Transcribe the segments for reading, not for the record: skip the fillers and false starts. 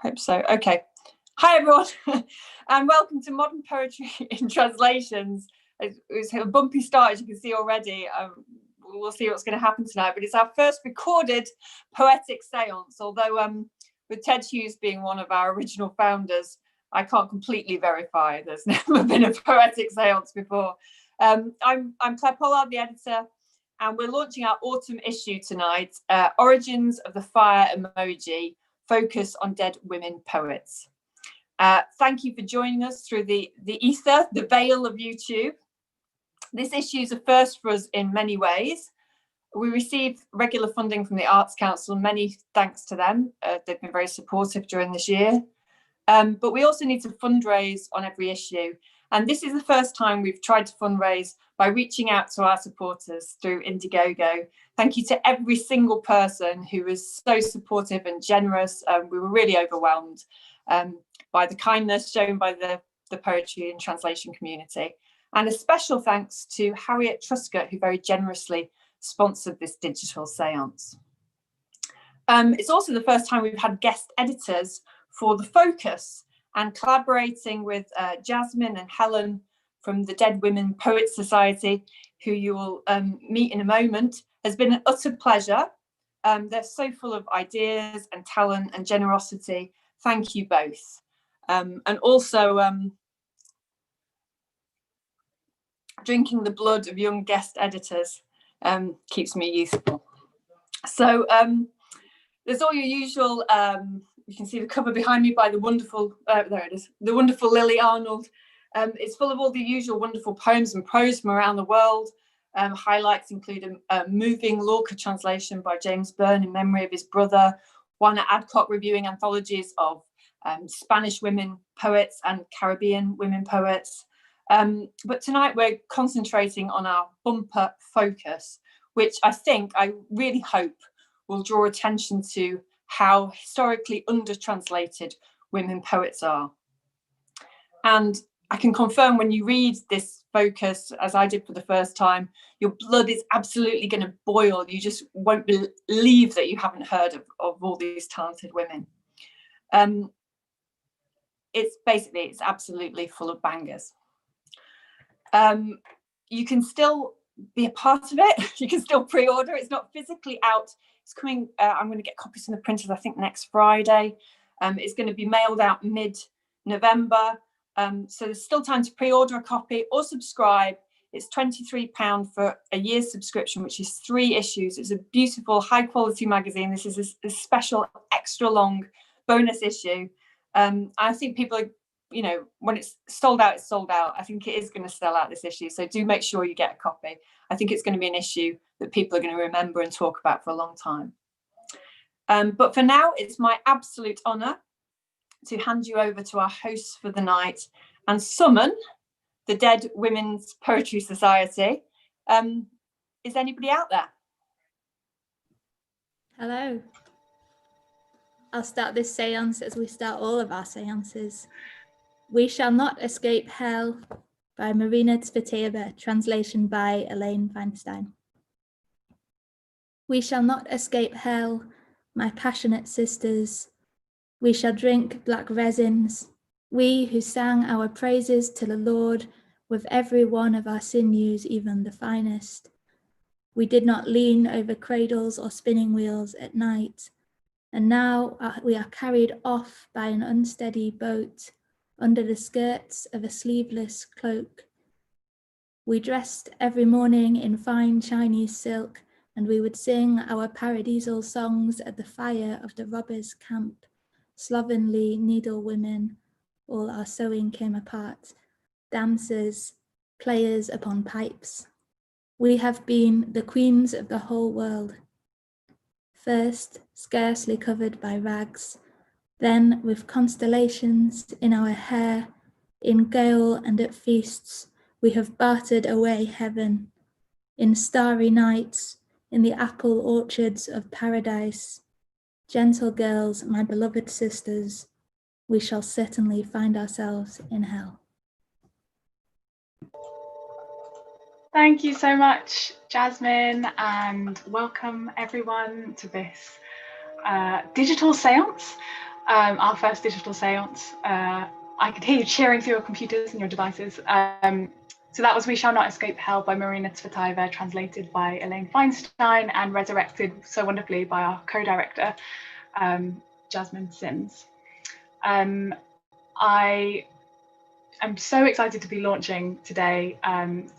Hope so. Okay. Hi, everyone, and welcome to Modern Poetry in Translations. It's a bumpy start, as you can see already. We'll see what's going to happen tonight, but it's our first recorded poetic séance, although with Ted Hughes being one of our original founders, I can't completely verify there's never been a poetic séance before. I'm Clare Pollard, the editor, and we're launching our autumn issue tonight, Origins of the Fire Emoji, Focus on Dead Women Poets. Thank you for joining us through the ether, the veil of YouTube. This issue is a first for us in many ways. We receive regular funding from the Arts Council, many thanks to them. They've been very supportive during this year. But we also need to fundraise on every issue. And this is the first time we've tried to fundraise by reaching out to our supporters through Indiegogo. Thank you to every single person who was so supportive and generous. We were really overwhelmed by the kindness shown by the poetry and translation community. And a special thanks to Harriet Truscott, who very generously sponsored this digital séance. It's also the first time we've had guest editors for the focus, and collaborating with Jasmine and Helen from the Dead Women Poets Society, who you will meet in a moment, has been an utter pleasure. They're so full of ideas and talent and generosity. Thank you both. And also drinking the blood of young guest editors keeps me youthful. So there's all your usual, you can see the cover behind me by the wonderful, there it is, the wonderful Lily Arnold. It's full of all the usual wonderful poems and prose from around the world. Highlights include a moving Lorca translation by James Byrne in memory of his brother, Juana Adcock reviewing anthologies of Spanish women poets and Caribbean women poets. But tonight we're concentrating on our bumper focus, which I really hope will draw attention to how historically under-translated women poets are. And I can confirm when you read this focus, as I did for the first time, your blood is absolutely going to boil. You just won't believe that you haven't heard of all these talented women. It's absolutely full of bangers. You can still be a part of it. You can still pre-order. It's not physically out. It's coming. I'm going to get copies from the printers, I think, next Friday. It's going to be mailed out mid-November. So there's still time to pre-order a copy or subscribe. It's £23 for a year's subscription, which is 3 issues. It's a beautiful, high-quality magazine. This is a special, extra long bonus issue. I think people are, when it's sold out, it's sold out. I think it is going to sell out this issue. So do make sure you get a copy. I think it's going to be an issue that people are going to remember and talk about for a long time. But for now, it's my absolute honour to hand you over to our hosts for the night and summon the Dead Women's Poetry Society. Is anybody out there? Hello. I'll start this séance as we start all of our séances. We Shall Not Escape Hell by Marina Tsvetaeva, translation by Elaine Feinstein. We shall not escape hell, my passionate sisters. We shall drink black resins, we who sang our praises to the Lord with every one of our sinews, even the finest. We did not lean over cradles or spinning wheels at night, and now we are carried off by an unsteady boat under the skirts of a sleeveless cloak. We dressed every morning in fine Chinese silk, and we would sing our paradisal songs at the fire of the robbers' camp. Slovenly needlewomen, all our sewing came apart, dancers, players upon pipes. We have been the queens of the whole world. First, scarcely covered by rags, then with constellations in our hair, in gale and at feasts, we have bartered away heaven. In starry nights, in the apple orchards of paradise, gentle girls, my beloved sisters, we shall certainly find ourselves in hell. Thank you so much, Jasmine, and welcome everyone to this digital séance. our first digital séance. I could hear you cheering through your computers and your devices. So that was We Shall Not Escape Hell by Marina Tsvetaeva, translated by Elaine Feinstein and resurrected so wonderfully by our co-director, Jasmine Sims. I am so excited to be launching today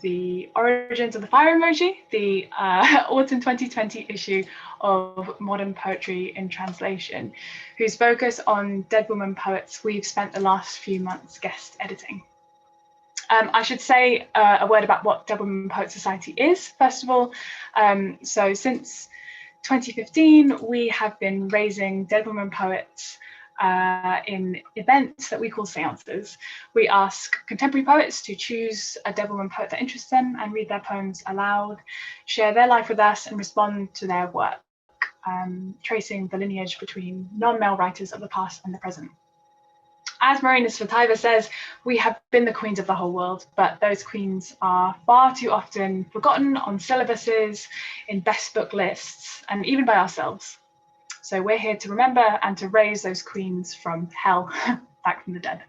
the Origins of the Fire Emoji, the autumn 2020 issue of Modern Poetry in Translation, whose focus on dead woman poets we've spent the last few months guest editing. I should say a word about what Dead Women Poets Society is, first of all. So since 2015, we have been raising dead women poets in events that we call seances. We ask contemporary poets to choose a dead woman poet that interests them and read their poems aloud, share their life with us and respond to their work, tracing the lineage between non-male writers of the past and the present. As Marina Tsvetaeva says, we have been the queens of the whole world, but those queens are far too often forgotten on syllabuses, in best book lists, and even by ourselves. So we're here to remember and to raise those queens from hell, back from the dead.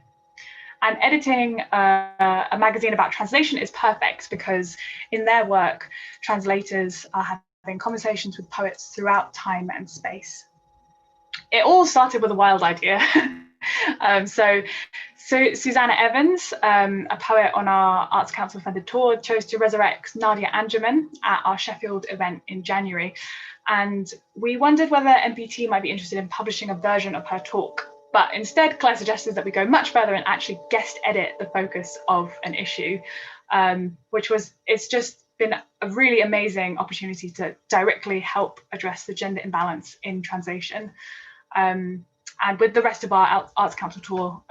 And editing a magazine about translation is perfect because in their work, translators are having conversations with poets throughout time and space. It all started with a wild idea. So Susanna Evans, a poet on our Arts Council funded tour, chose to resurrect Nadia Angerman at our Sheffield event in January. And we wondered whether MPT might be interested in publishing a version of her talk. But instead, Claire suggested that we go much further and actually guest edit the focus of an issue, it's just been a really amazing opportunity to directly help address the gender imbalance in translation. And with the rest of our Arts Council tour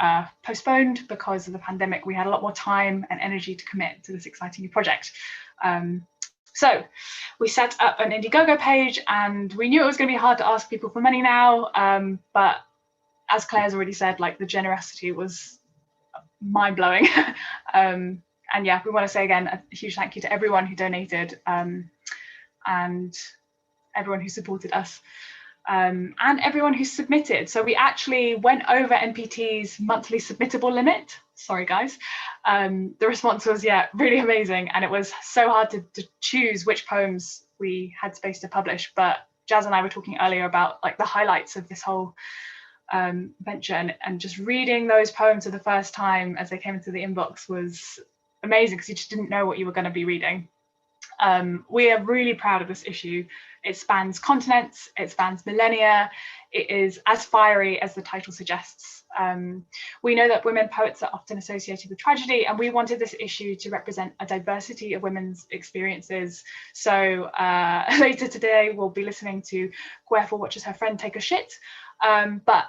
postponed because of the pandemic, we had a lot more time and energy to commit to this exciting new project. So we set up an Indiegogo page, and we knew it was going to be hard to ask people for money now, but as Claire's already said, like, the generosity was mind-blowing. And yeah, we want to say again a huge thank you to everyone who donated and everyone who supported us. And everyone who submitted. So we actually went over MPT's monthly submittable limit. Sorry, guys. The response was, really amazing. And it was so hard to choose which poems we had space to publish. But Jazz and I were talking earlier about like the highlights of this whole venture, and just reading those poems for the first time as they came into the inbox was amazing because you just didn't know what you were going to be reading. We are really proud of this issue. It spans continents, it spans millennia, it is as fiery as the title suggests. We know that women poets are often associated with tragedy, and we wanted this issue to represent a diversity of women's experiences. So later today, we'll be listening to Guerful watches her friend take a shit, but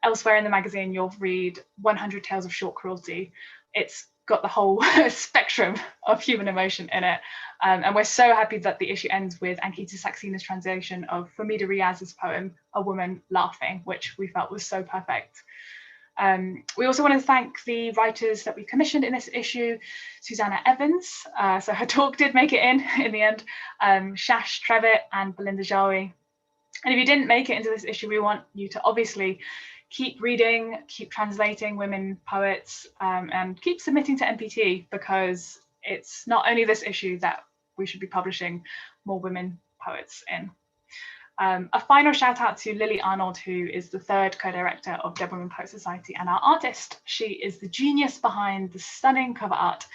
elsewhere in the magazine, you'll read 100 Tales of Short Cruelty. It's got the whole spectrum of human emotion in it. And we're so happy that the issue ends with Ankita Saxena's translation of Famida Riaz's poem, A Woman Laughing, which we felt was so perfect. We also want to thank the writers that we commissioned in this issue, Susanna Evans, so her talk did make it in the end, Shash Trevitt and Belinda Jawi. And if you didn't make it into this issue, we want you to obviously keep reading, keep translating women poets, and keep submitting to MPT, because it's not only this issue that we should be publishing more women poets in. A final shout out to Lily Arnold, who is the third co-director of Dead Women Poets Society and our artist. She is the genius behind the stunning cover art,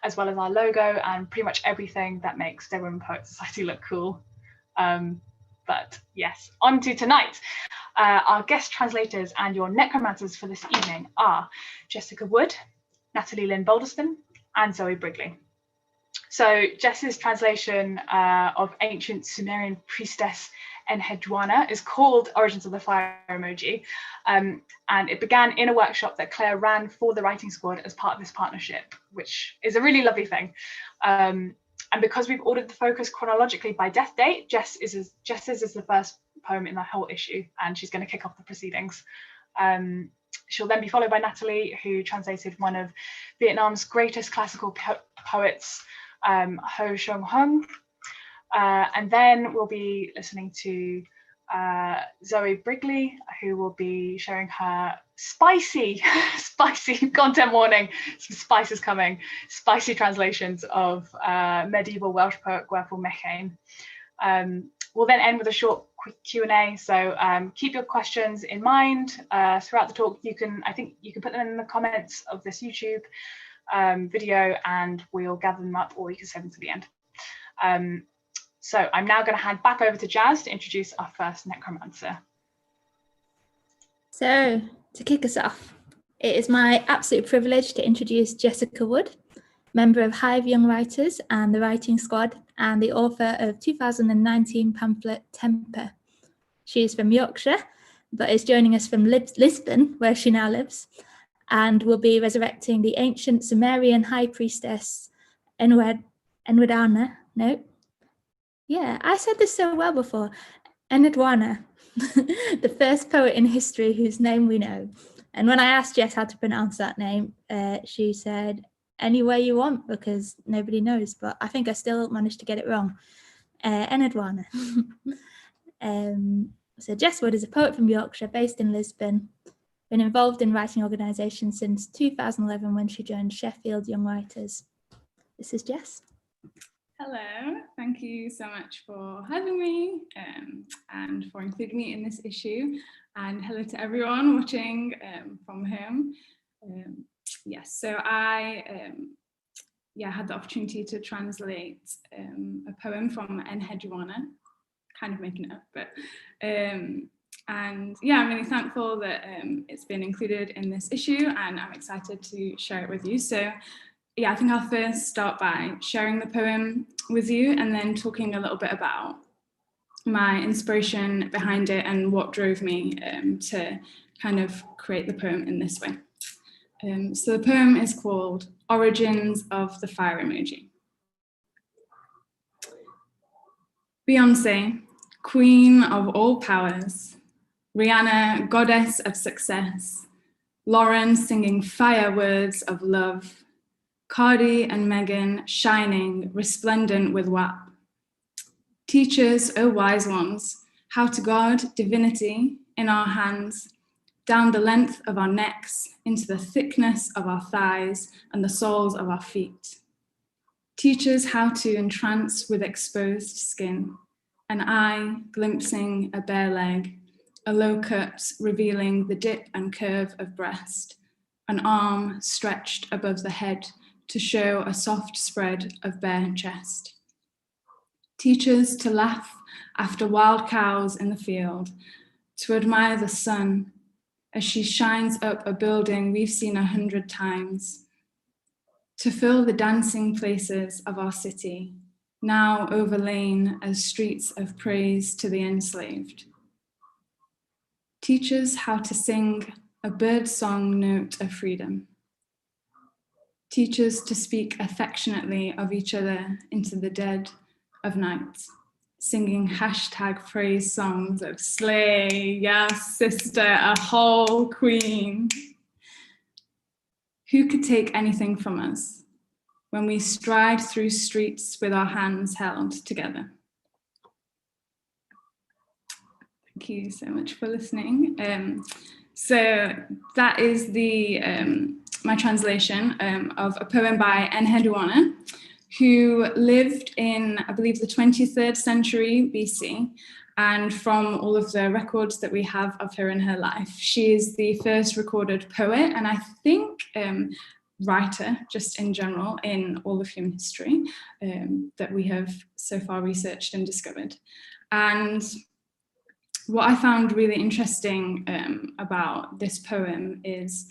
as well as our logo and pretty much everything that makes Dead Women Poets Society look cool. But yes, on to tonight. Our guest translators and your necromancers for this evening are Jessica Wood, Natalie Lynn Bolderston, and Zoë Brigley. So Jess's translation of ancient Sumerian priestess Enheduanna is called Origins of the Fire Emoji, and it began in a workshop that Claire ran for the writing squad as part of this partnership, which is a really lovely thing. And because we've ordered the focus chronologically by death date, Jess's is the first poem in the whole issue, and she's going to kick off the proceedings. She'll then be followed by Natalie, who translated one of Vietnam's greatest classical poets, Ho Shong Hung. And then we'll be listening to Zoë Brigley, who will be sharing her spicy content warning, some spices coming, spicy translations of medieval Welsh poet Gwerfyl Mechain. We'll then end with a short quick Q&A, so keep your questions in mind throughout the talk. I think you can put them in the comments of this YouTube video and we'll gather them up, or you can save them to the end. So I'm now going to hand back over to Jazz to introduce our first necromancer. So to kick us off, it is my absolute privilege to introduce Jessica Wood, member of Hive Young Writers and the Writing Squad, and the author of 2019 pamphlet Temper. She is from Yorkshire, but is joining us from Lisbon, where she now lives, and will be resurrecting the ancient Sumerian high priestess Enwedana. No. Yeah, I said this so well before. Enwedana, the first poet in history whose name we know. And when I asked Jess how to pronounce that name, she said, any way you want, because nobody knows. But I think I still managed to get it wrong. Enwedana. So Jess Wood is a poet from Yorkshire, based in Lisbon. Been involved in writing organisations since 2011 when she joined Sheffield Young Writers. This is Jess. Hello, thank you so much for having me and for including me in this issue. And hello to everyone watching from home. Yes, so I had the opportunity to translate a poem from Enwedana, kind of making it up, but and yeah, I'm really thankful that it's been included in this issue, and I'm excited to share it with you. So yeah, I think I'll first start by sharing the poem with you and then talking a little bit about my inspiration behind it and what drove me to kind of create the poem in this way. So the poem is called Origins of the Fire Emoji. Beyonce, queen of all powers, Rihanna, goddess of success, Lauren singing fire words of love, Cardi and Meghan shining, resplendent with WAP. Teachers, oh wise ones, how to guard divinity in our hands, down the length of our necks, into the thickness of our thighs and the soles of our feet. Teachers how to entrance with exposed skin, an eye glimpsing a bare leg, a low cut revealing the dip and curve of breast, an arm stretched above the head to show a soft spread of bare chest. Teachers to laugh after wild cows in the field, to admire the sun as she shines up a building we've seen 100 times, to fill the dancing places of our city, now overlain as streets of praise to the enslaved. Teachers how to sing a bird song note of freedom. Teachers to speak affectionately of each other into the dead of night, singing hashtag praise songs of slay, yes, sister, a whole queen. Who could take anything from us when we stride through streets with our hands held together? Thank you so much for listening. So that is the my translation of a poem by Enwedana, who lived in, I believe, the 23rd century BC. And from all of the records that we have of her in her life, she is the first recorded poet, and I think writer, just in general, in all of human history that we have so far researched and discovered. And what I found really interesting about this poem is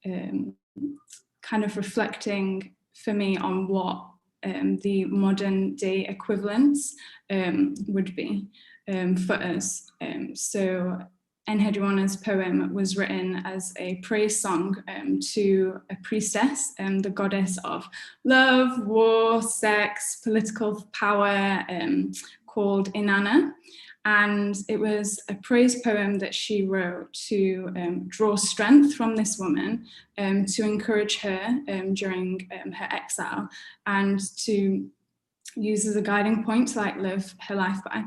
kind of reflecting for me on what the modern day equivalents would be for us. So Enwedana's poem was written as a praise song to a priestess, the goddess of love, war, sex, political power, called Inanna. And it was a praise poem that she wrote to draw strength from this woman, to encourage her during her exile, and to use as a guiding point to live her life by.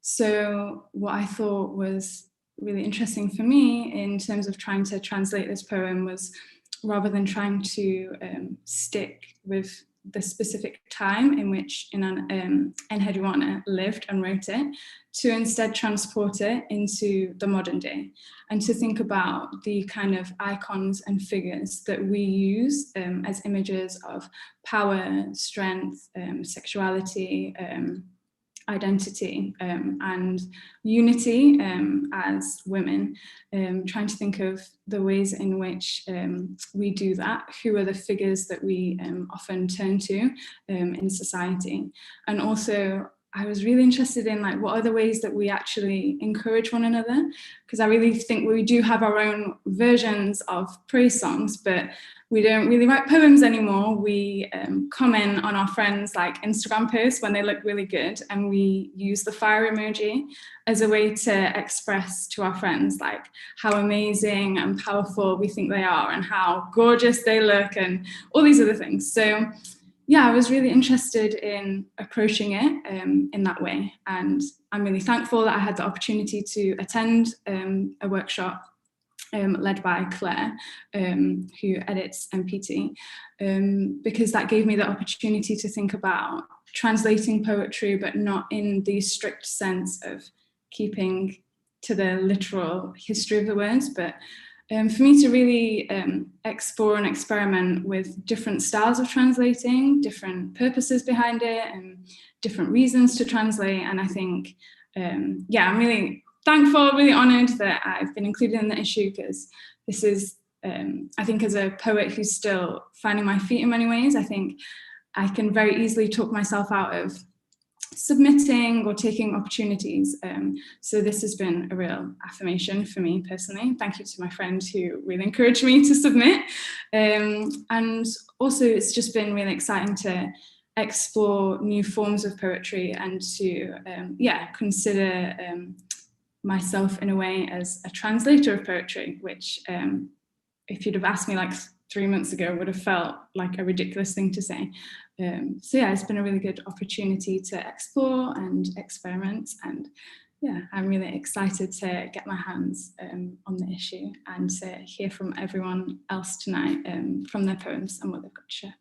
So what I thought was really interesting for me in terms of trying to translate this poem was, rather than trying to stick with the specific time in which Enheduanna lived and wrote it, to instead transport it into the modern day, and to think about the kind of icons and figures that we use as images of power, strength, sexuality, identity, and unity as women, trying to think of the ways in which we do that, who are the figures that we often turn to in society. And also, I was really interested in like, what are the ways that we actually encourage one another? Because I really think we do have our own versions of praise songs, but we don't really write poems anymore. We comment on our friends' like Instagram posts when they look really good, and we use the fire emoji as a way to express to our friends like how amazing and powerful we think they are and how gorgeous they look and all these other things. So yeah, I was really interested in approaching it in that way, and I'm really thankful that I had the opportunity to attend a workshop led by Claire, who edits MPT, because that gave me the opportunity to think about translating poetry, but not in the strict sense of keeping to the literal history of the words, but for me to really explore and experiment with different styles of translating, different purposes behind it, and different reasons to translate. And I think, yeah, I'm really thankful, really honoured that I've been included in the issue, because this is, I think as a poet who's still finding my feet in many ways, I think I can very easily talk myself out of submitting or taking opportunities. So this has been a real affirmation for me personally. Thank you to my friend who really encouraged me to submit. And also it's just been really exciting to explore new forms of poetry and to, yeah, consider myself in a way as a translator of poetry, which if you'd have asked me like 3 months ago would have felt like a ridiculous thing to say. So yeah, it's been a really good opportunity to explore and experiment, and yeah, I'm really excited to get my hands on the issue and to hear from everyone else tonight from their poems and what they've got to share.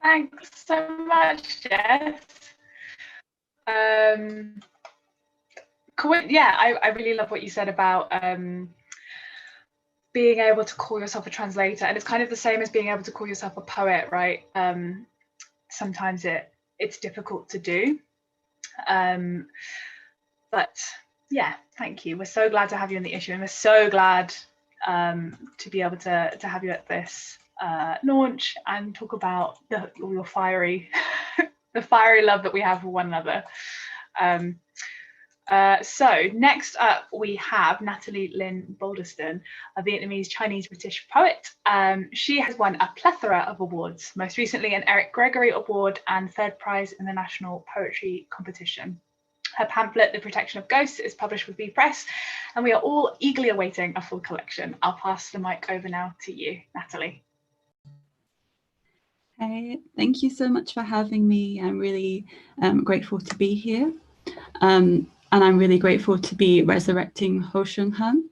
Thanks so much, Jess. Yeah, I really love what you said about being able to call yourself a translator, and it's kind of the same as being able to call yourself a poet, right? Sometimes it's difficult to do, but yeah, thank you. We're so glad to have you in the issue, and we're so glad to be able to have you at this launch and talk about all your fiery the fiery love that we have for one another. So next up we have Natalie Lynn Bolderston, a Vietnamese Chinese British poet. She has won a plethora of awards, most recently an Eric Gregory Award and third prize in the National Poetry Competition. Her pamphlet, The Protection of Ghosts, is published with B Press, and we are all eagerly awaiting a full collection. I'll pass the mic over now to you, Natalie. Hey, thank you so much for having me. I'm really grateful to be here. And I'm really grateful to be resurrecting Ho Shung Han.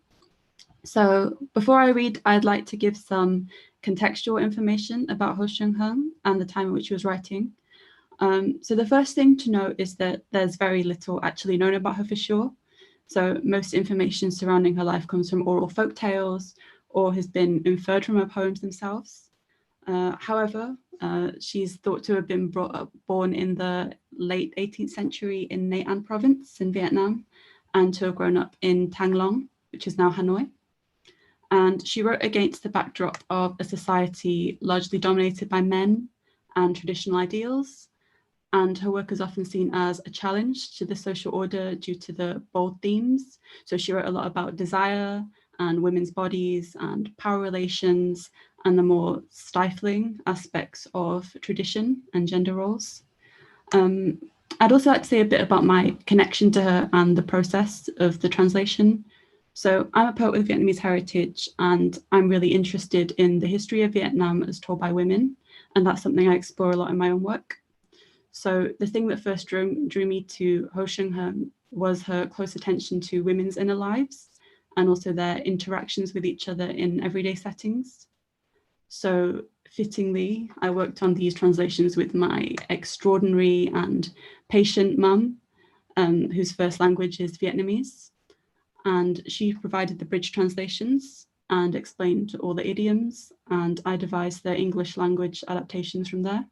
So before I read, I'd like to give some contextual information about Ho Shung Han and the time in which he was writing. So the first thing to note is that there's very little actually known about her for sure. So most information surrounding her life comes from oral folk tales or has been inferred from her poems themselves. However, she's thought to have been born in the late 18th century in Nghệ An province in Vietnam, and to have grown up in Thang Long, which is now Hanoi. And she wrote against the backdrop of a society largely dominated by men and traditional ideals. And her work is often seen as a challenge to the social order due to the bold themes. So she wrote a lot about desire and women's bodies and power relations and the more stifling aspects of tradition and gender roles. I'd also like to say a bit about my connection to her and the process of the translation. So I'm a poet with Vietnamese heritage, and I'm really interested in the history of Vietnam as told by women, and that's something I explore a lot in my own work. So the thing that first drew me to Ho Shung Heung was her close attention to women's inner lives and also their interactions with each other in everyday settings. So fittingly, I worked on these translations with my extraordinary and patient mum, whose first language is Vietnamese. And she provided the bridge translations and explained all the idioms, and I devised the English language adaptations from there.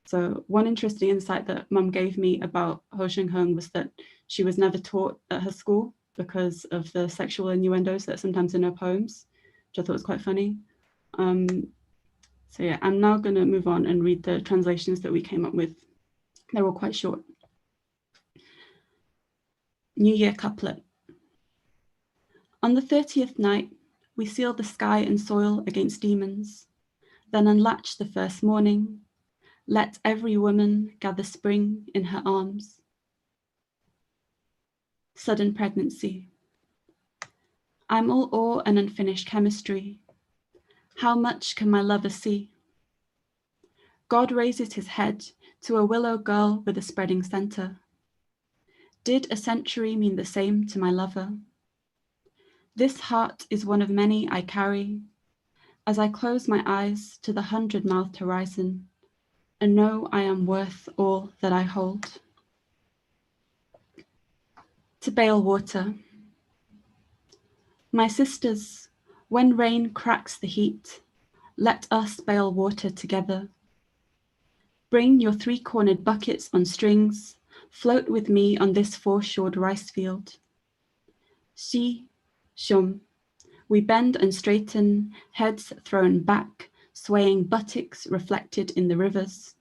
So one interesting insight that Mum gave me about Ho Shung Heung was that she was never taught at her school because of the sexual innuendos that are sometimes in her poems, which I thought was quite funny. So yeah, I'm now going to move on and read the translations that we came up with. They're all quite short. New Year Couplet. On the 30th night, we seal the sky and soil against demons, then unlatch the first morning. Let every woman gather spring in her arms. Sudden pregnancy. I'm all awe and unfinished chemistry. How much can my lover see? God raises his head to a willow girl with a spreading center. Did a century mean the same to my lover? This heart is one of many I carry as I close my eyes to the 100-mouthed horizon and know I am worth all that I hold. To Bale water. My sisters, when rain cracks the heat, let us bale water together. Bring your 3-cornered buckets on strings, float with me on this 4-shored rice field. Si, shum, we bend and straighten, heads thrown back, swaying buttocks reflected in the rivers.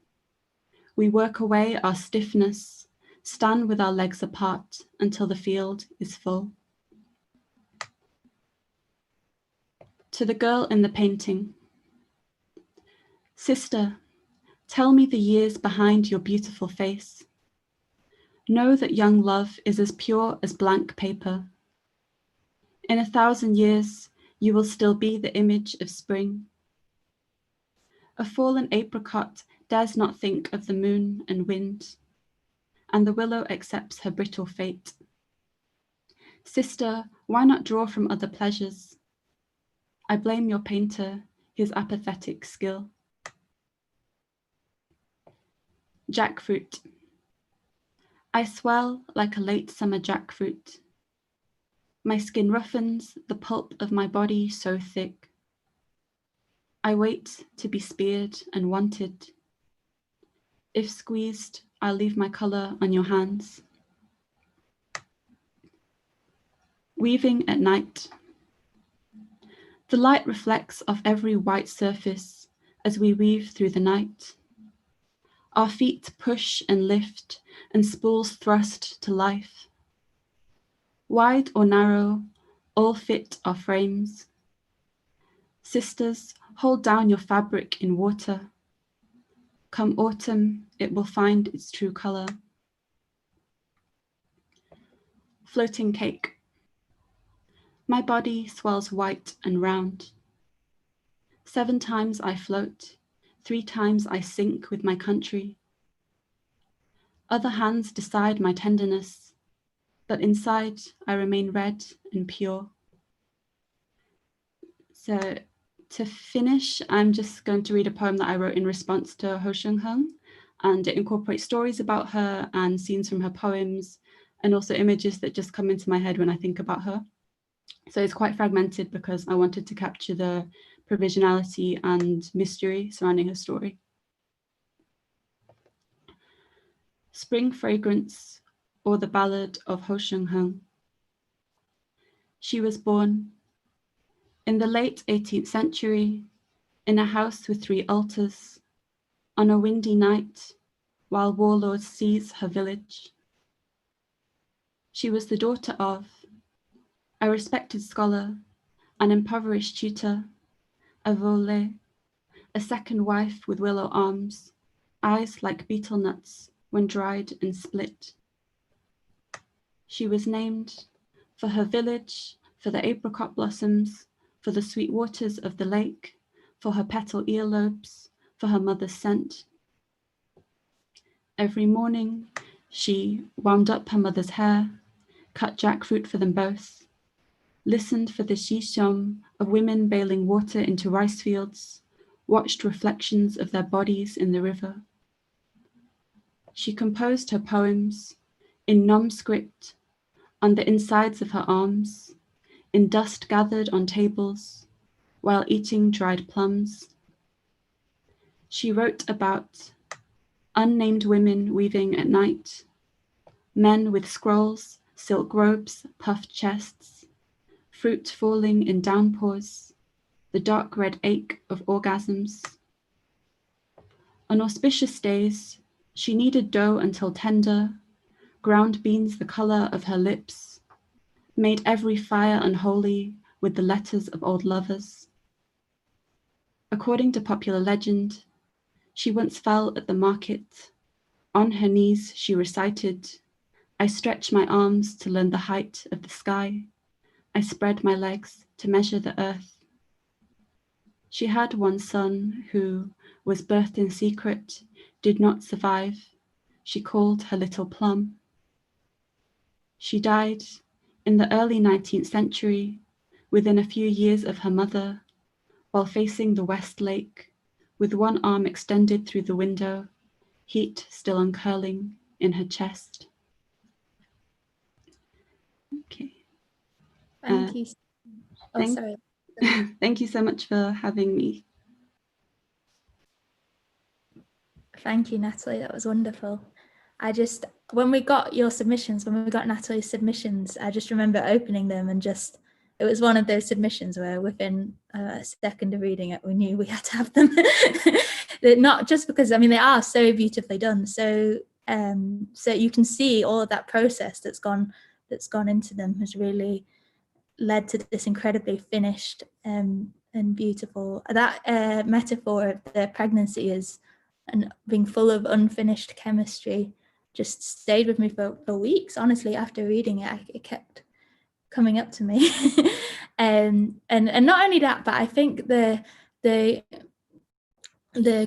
We work away our stiffness, stand with our legs apart until the field is full. To the girl in the painting. Sister, tell me the years behind your beautiful face. Know that young love is as pure as blank paper. In 1,000 years, you will still be the image of spring. A fallen apricot dares not think of the moon and wind, and the willow accepts her brittle fate. Sister, why not draw from other pleasures? I blame your painter, his apathetic skill. Jackfruit. I swell like a late summer jackfruit. My skin roughens the pulp of my body so thick. I wait to be speared and wanted. If squeezed, I'll leave my color on your hands. Weaving at night. The light reflects off every white surface as we weave through the night. Our feet push and lift and spools thrust to life. Wide or narrow, all fit our frames. Sisters, hold down your fabric in water. Come autumn, it will find its true color. Floating cake. My body swells white and round. 7 times I float, 3 times I sink with my country. Other hands decide my tenderness, but inside I remain red and pure. So to finish, I'm just going to read a poem that I wrote in response to Ho Shung Heung, and it incorporates stories about her and scenes from her poems, and also images that just come into my head when I think about her. So it's quite fragmented because I wanted to capture the provisionality and mystery surrounding her story. Spring Fragrance, or the Ballad of Ho Shung Heung. She was born in the late 18th century in a house with 3 altars on a windy night while warlords seize her village. She was the daughter of a respected scholar, an impoverished tutor, a volée, a second wife with willow arms, eyes like betel nuts when dried and split. She was named for her village, for the apricot blossoms, for the sweet waters of the lake, for her petal earlobes, for her mother's scent. Every morning, she wound up her mother's hair, cut jackfruit for them both, listened for the shishom of women bailing water into rice fields, watched reflections of their bodies in the river. She composed her poems in Nom script, on the insides of her arms, in dust gathered on tables, while eating dried plums. She wrote about unnamed women weaving at night, men with scrolls, silk robes, puffed chests, fruit falling in downpours, the dark red ache of orgasms. On auspicious days, she kneaded dough until tender, ground beans the color of her lips, made every fire unholy with the letters of old lovers. According to popular legend, she once fell at the market. On her knees, she recited, "I stretch my arms to learn the height of the sky. I spread my legs to measure the earth." She had one son who was birthed in secret, did not survive. She called her little Plum. She died in the early 19th century, within a few years of her mother, while facing the West Lake, with one arm extended through the window, heat still uncurling in her chest. Okay. Thank you. Oh, sorry. Thank you so much for having me. Thank you, Natalie. That was wonderful. When we got your submissions, when we got Natalie's submissions, I just remember opening them and it was one of those submissions where within a second of reading it, we knew we had to have them. Not just because, I mean, they are so beautifully done. So you can see all of that process that's gone into them has really led to this incredibly finished and beautiful. That metaphor of the pregnancy and being full of unfinished chemistry just stayed with me for weeks. Honestly, after reading it, it kept coming up to me. And not only that, but I think the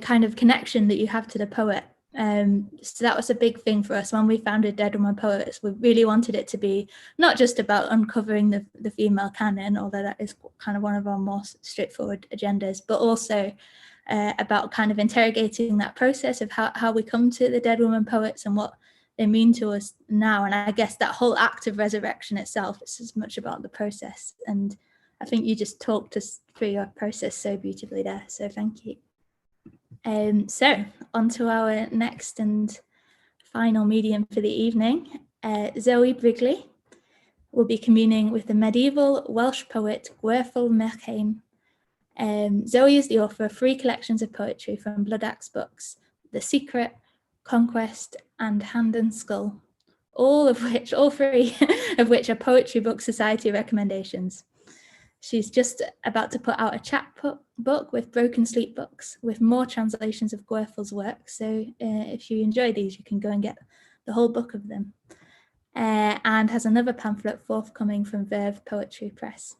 kind of connection that you have to the poet. So that was a big thing for us when we founded Dead Woman Poets. We really wanted it to be not just about uncovering the female canon, although that is kind of one of our more straightforward agendas, but also about kind of interrogating that process of how we come to the Dead Woman Poets and what they mean to us now. And I guess that whole act of resurrection itself is as much about the process. And I think you just talked us through your process so beautifully there. So thank you. So on to our next and final medium for the evening. Zoë Brigley will be communing with the medieval Welsh poet Gwerfyl Merchain. Zoë is the author of 3 collections of poetry from Blood Axe Books, The Secret, Conquest, and Hand and Skull, all 3 of which are Poetry Book Society recommendations. She's just about to put out a chapbook with Broken Sleep Books with more translations of Gwerfyl's work. So if you enjoy these, you can go and get the whole book of them. And has another pamphlet forthcoming from Verve Poetry Press.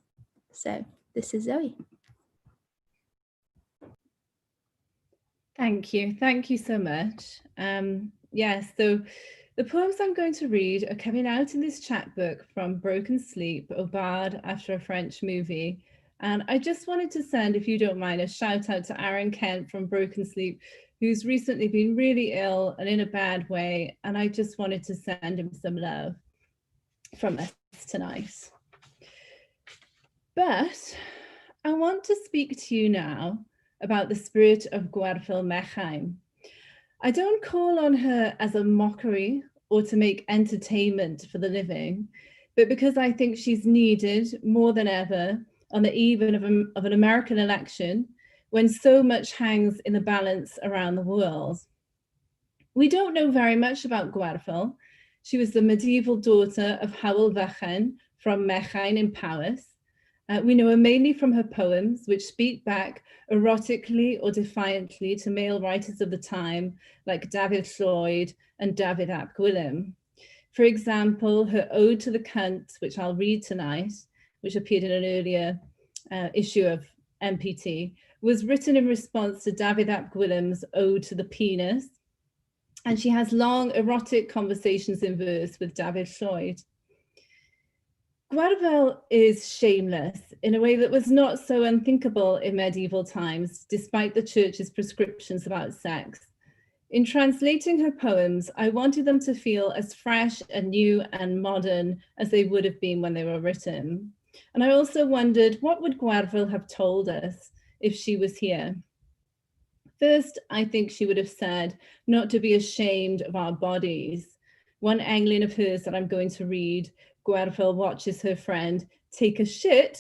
So this is Zoë. Thank you so much. Yes, so the poems I'm going to read are coming out in this chapbook from Broken Sleep, a bard after a French movie. And I just wanted to send, if you don't mind, a shout out to Aaron Kent from Broken Sleep, who's recently been really ill and in a bad way. And I just wanted to send him some love from us tonight. But I want to speak to you now about the spirit of Gwerfyl Merchain. I don't call on her as a mockery or to make entertainment for the living, but because I think she's needed more than ever on the eve of an American election when so much hangs in the balance around the world. We don't know very much about Gwerfyl. She was the medieval daughter of Hywel Fechan from Merchain in Powys. We know her mainly from her poems, which speak back erotically or defiantly to male writers of the time, like David Lloyd and David ap Gwilym. For example, her Ode to the Cunt, which I'll read tonight, which appeared in an earlier issue of MPT, was written in response to David ap Gwilym's Ode to the Penis. And she has long erotic conversations in verse with David Lloyd. Gwerfyl is shameless in a way that was not so unthinkable in medieval times, despite the church's prescriptions about sex. In translating her poems, I wanted them to feel as fresh and new and modern as they would have been when they were written. And I also wondered, what would Gwerfyl have told us if she was here? First, I think she would have said not to be ashamed of our bodies. One Englyn of hers that I'm going to read, Gwerfyl watches her friend take a shit,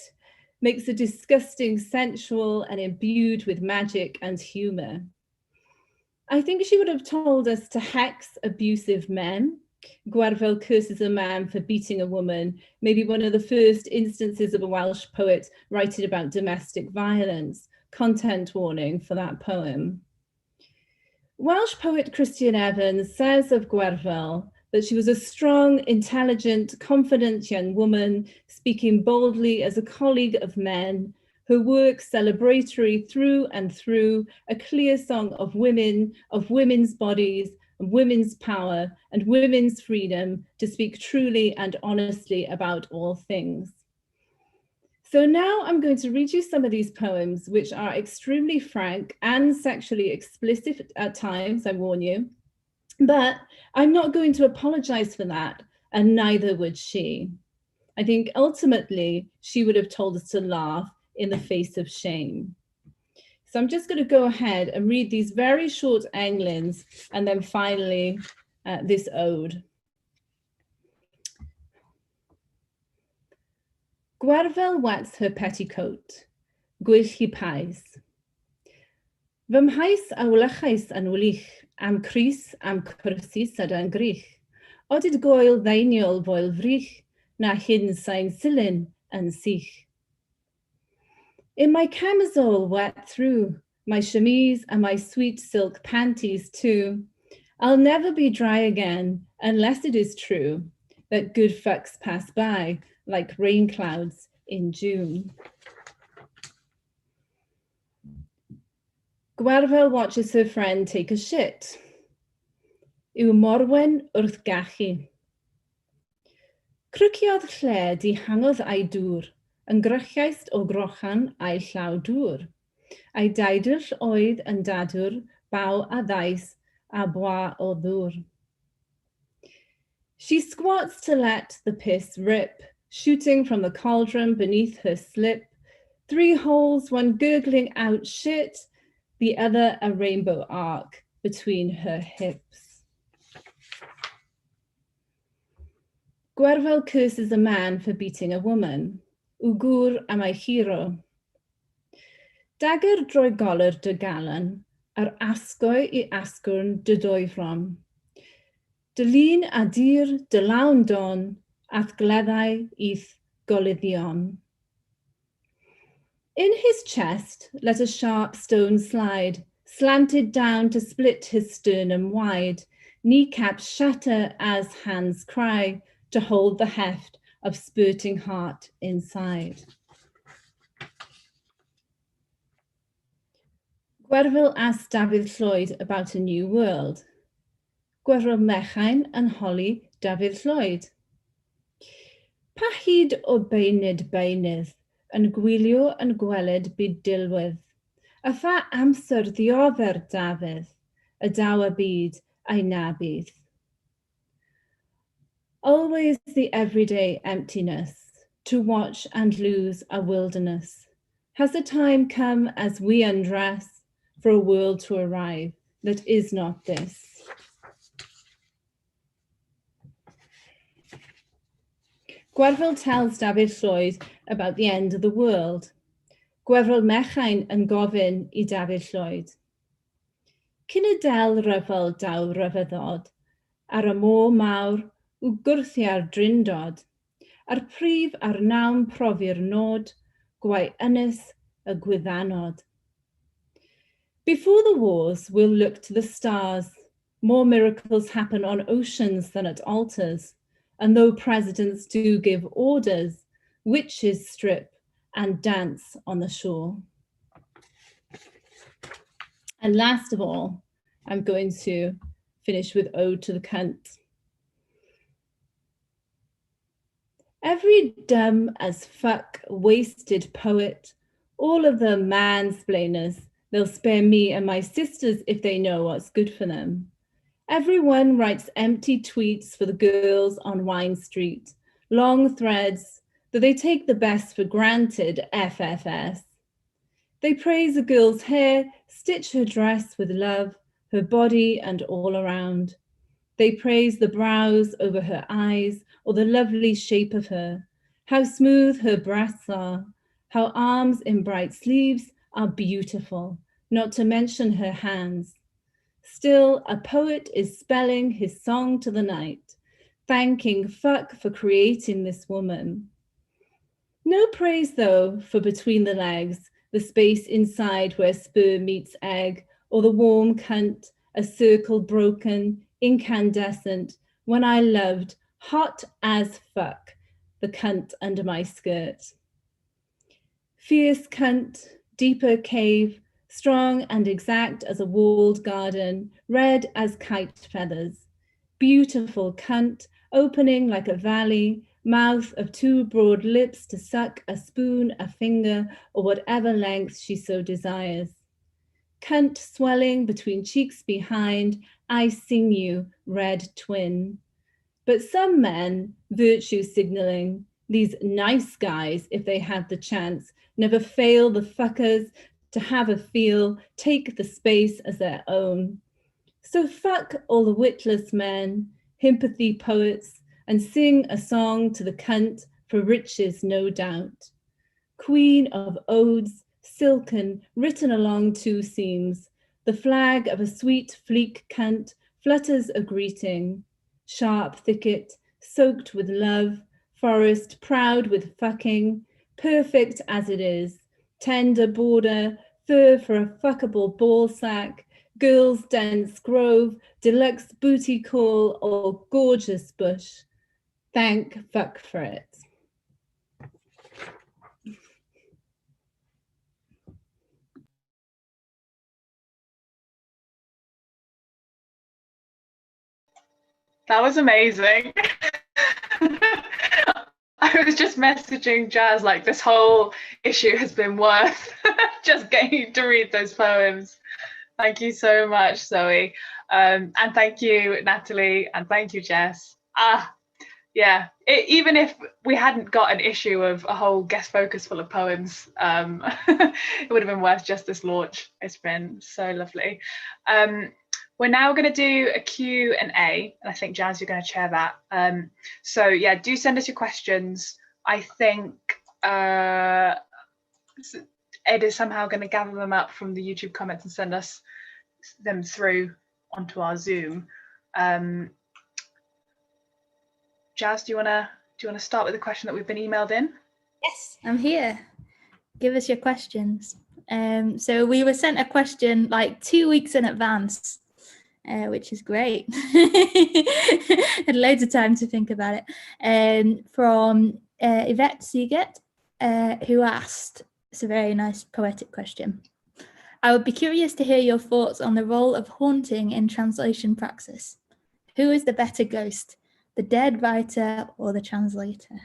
makes a disgusting, sensual, and imbued with magic and humor. I think she would have told us to hex abusive men. Gwerfyl curses a man for beating a woman, maybe one of the first instances of a Welsh poet writing about domestic violence. Content warning for that poem. Welsh poet Christian Evans says of Gwerfyl that she was a strong, intelligent, confident young woman, speaking boldly as a colleague of men, her work celebratory through and through, a clear song of women, of women's bodies, and women's power, and women's freedom to speak truly and honestly about all things. So now I'm going to read you some of these poems, which are extremely frank and sexually explicit at times, I warn you. But I'm not going to apologize for that, and neither would she. I think ultimately she would have told us to laugh in the face of shame. So I'm just going to go ahead and read these very short Englyns, and then finally this ode. Gwerfyl wets her petticoat, gwyll hi pais. Fy mhais a wlychais yn wlich, am crys, am cwrsus yda'n grych. Odyd goel ddeiniol foel frych, na hyn sain silyn yn sich. In my camisole wet through, my chemise and my sweet silk panties too, I'll never be dry again unless it is true that good fucks pass by like rain clouds in June. Gwerfyl watches her friend take a shit. Yw morwen wrth gachu. Crwciodd lle di hangodd a'i dŵr, yn grychiaist o grochan a'i llaw dŵr. A'i daidr oedd yn dadwr, baw a ddais a bwa o ddŵr. She squats to let the piss rip, shooting from the cauldron beneath her slip. 3 holes, one gurgling out shit, the other a rainbow arc between her hips. Gwerfyl curses a man for beating a woman. Wgwr am ei hero. Dagger drwy goler dy galan, ar asgoi I asgwrn dy doifrom. Dy lun a dir dy lawn don, ath gleddau i'th golyddion. In his chest, let a sharp stone slide, slanted down to split his sternum wide. Kneecaps shatter as hands cry to hold the heft of spurting heart inside. Gwerfyl asked David Lloyd about a new world. Gwerfyl mechain yn holi David Lloyd. Pa hyd o beinid beinydd, yn gwylio yn gweled byd dilwydd, a pha amser ddiodder Dafydd, y daw a byd a'i nabydd. Always the everyday emptiness, to watch and lose a wilderness. Has the time come as we undress for a world to arrive that is not this? Gwerfyl tells David Lloyd about the end of the world. Gwerfyl mechain yn gofyn I David Lloyd. Cyn y del ryfel daw ryfeddod, ar y môr mawr w gwrthia'r drindod, a'r prif ar nawn profi'r nod, gwai ynys y gwyddanod. Before the wars, we'll look to the stars. More miracles happen on oceans than at altars. And though presidents do give orders, witches strip and dance on the shore. And last of all, I'm going to finish with Ode to the Cunt. Every dumb as fuck wasted poet, all of the mansplainers, they'll spare me and my sisters if they know what's good for them. Everyone writes empty tweets for the girls on Wine Street, long threads, that they take the best for granted, FFS. They praise a girl's hair, stitch her dress with love, her body and all around. They praise the brows over her eyes or the lovely shape of her, how smooth her breasts are, how arms in bright sleeves are beautiful, not to mention her hands. Still, a poet is spelling his song to the night, thanking fuck for creating this woman. No praise, though, for between the legs, the space inside where sperm meets egg, or the warm cunt, a circle broken, incandescent, when I loved, hot as fuck, the cunt under my skirt. Fierce cunt, deeper cave, strong and exact as a walled garden, red as kite feathers. Beautiful cunt, opening like a valley, mouth of two broad lips to suck a spoon, a finger, or whatever length she so desires. Cunt swelling between cheeks behind, I sing you, red twin. But some men, virtue signaling, these nice guys, if they had the chance, never fail the fuckers to have a feel, take the space as their own. So fuck all the witless men, sympathy poets, and sing a song to the cunt for riches, no doubt. Queen of odes, silken, written along two seams, the flag of a sweet fleek cunt flutters a greeting. Sharp thicket, soaked with love, forest proud with fucking, perfect as it is, tender border, fur for a fuckable ball sack, girls' dense grove, deluxe booty call, or gorgeous bush. Thank fuck for it. That was amazing. I was just messaging Jazz like this whole issue has been worth just getting to read those poems. Thank you so much, Zoe. And thank you, Natalie, and thank you, Jess. Yeah, even if we hadn't got an issue of a whole guest focus full of poems, it would have been worth just this launch. It's been so lovely. We're now going to do a Q&A, and I think, Jazz, you're going to chair that. So yeah, do send us your questions. I think Ed is somehow going to gather them up from the YouTube comments and send us them through onto our Zoom. Jazz, do you want to start with the question that we've been emailed in? Yes, I'm here. Give us your questions. So we were sent a question like 2 weeks in advance, which is great. Had loads of time to think about it. From Yvette Seagate, who asked, it's a very nice poetic question. I would be curious to hear your thoughts on the role of haunting in translation praxis. Who is the better ghost, the dead writer or the translator?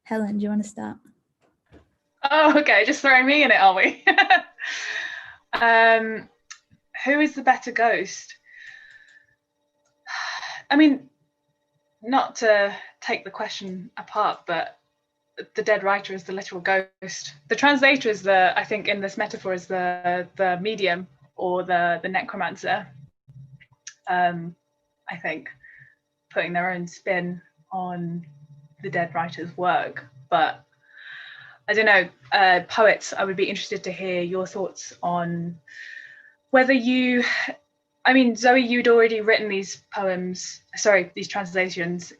Helen, do you want to start? Oh, okay, just throwing me in it, are we? Who is the better ghost? I mean, not to take the question apart, but the dead writer is the literal ghost. The translator is the, I think in this metaphor, is the medium or the necromancer. I think putting their own spin on the dead writer's work. But I don't know, poets, I would be interested to hear your thoughts on whether you, I mean, Zoe, you'd already written these poems, sorry, these translations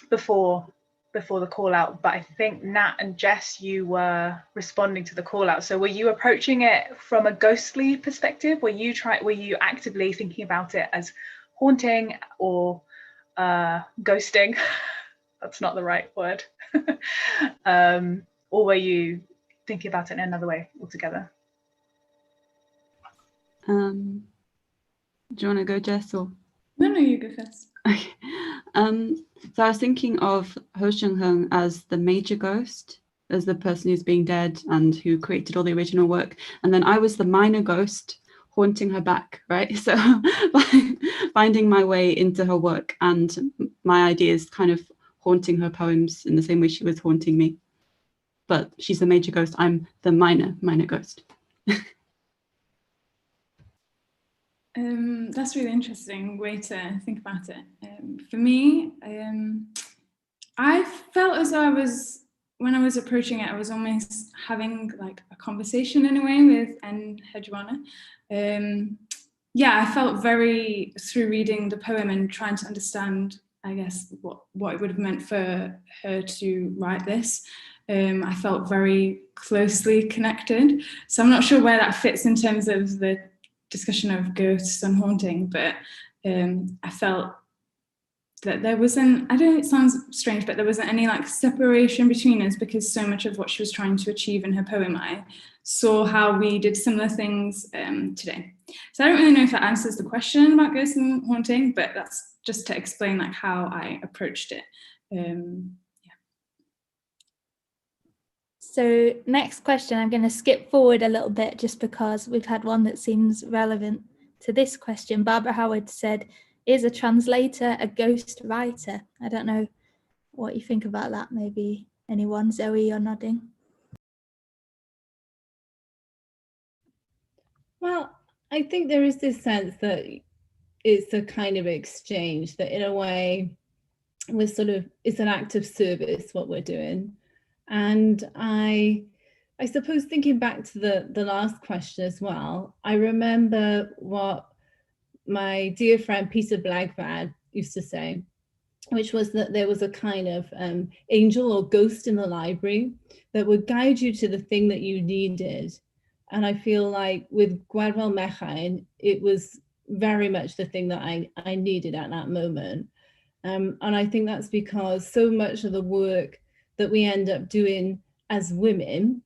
before the call out, but I think Nat and Jess, you were responding to the call out. So were you approaching it from a ghostly perspective? Were you actively thinking about it as haunting or ghosting? That's not the right word. Or were you thinking about it in another way altogether? Do you want to go, Jess? Or? No, you go first. Okay. So I was thinking of Ho Shung-hung as the major ghost, as the person who's being dead and who created all the original work. And then I was the minor ghost haunting her back, right? So finding my way into her work and my ideas kind of haunting her poems in the same way she was haunting me. But she's the major ghost, I'm the minor ghost. That's a really interesting way to think about it. For me, I felt as though when I was approaching it, I was almost having like a conversation in a way with N. Hedwana. Yeah, I felt very, through reading the poem and trying to understand, I guess, what it would have meant for her to write this. I felt very closely connected. So I'm not sure where that fits in terms of the discussion of ghosts and haunting, but I felt that there wasn't, I don't know, it sounds strange, but there wasn't any like separation between us, because so much of what she was trying to achieve in her poem, I saw how we did similar things today. So I don't really know if that answers the question about ghosts and haunting, but that's just to explain like how I approached it. Yeah. So next question, I'm going to skip forward a little bit just because we've had one that seems relevant to this question. Barbara Howard said, is a translator a ghost writer? I don't know what you think about that. Maybe anyone? Zoe, you're nodding. Well, I think there is this sense that it's a kind of exchange, that in a way we're sort of, it's an act of service what we're doing. And I suppose thinking back to the last question as well, I remember what my dear friend Peter Blagvad used to say, which was that there was a kind of angel or ghost in the library that would guide you to the thing that you needed. And I feel like with Gwerfyl Mechain, it was very much the thing that I needed at that moment. And I think that's because so much of the work that we end up doing as women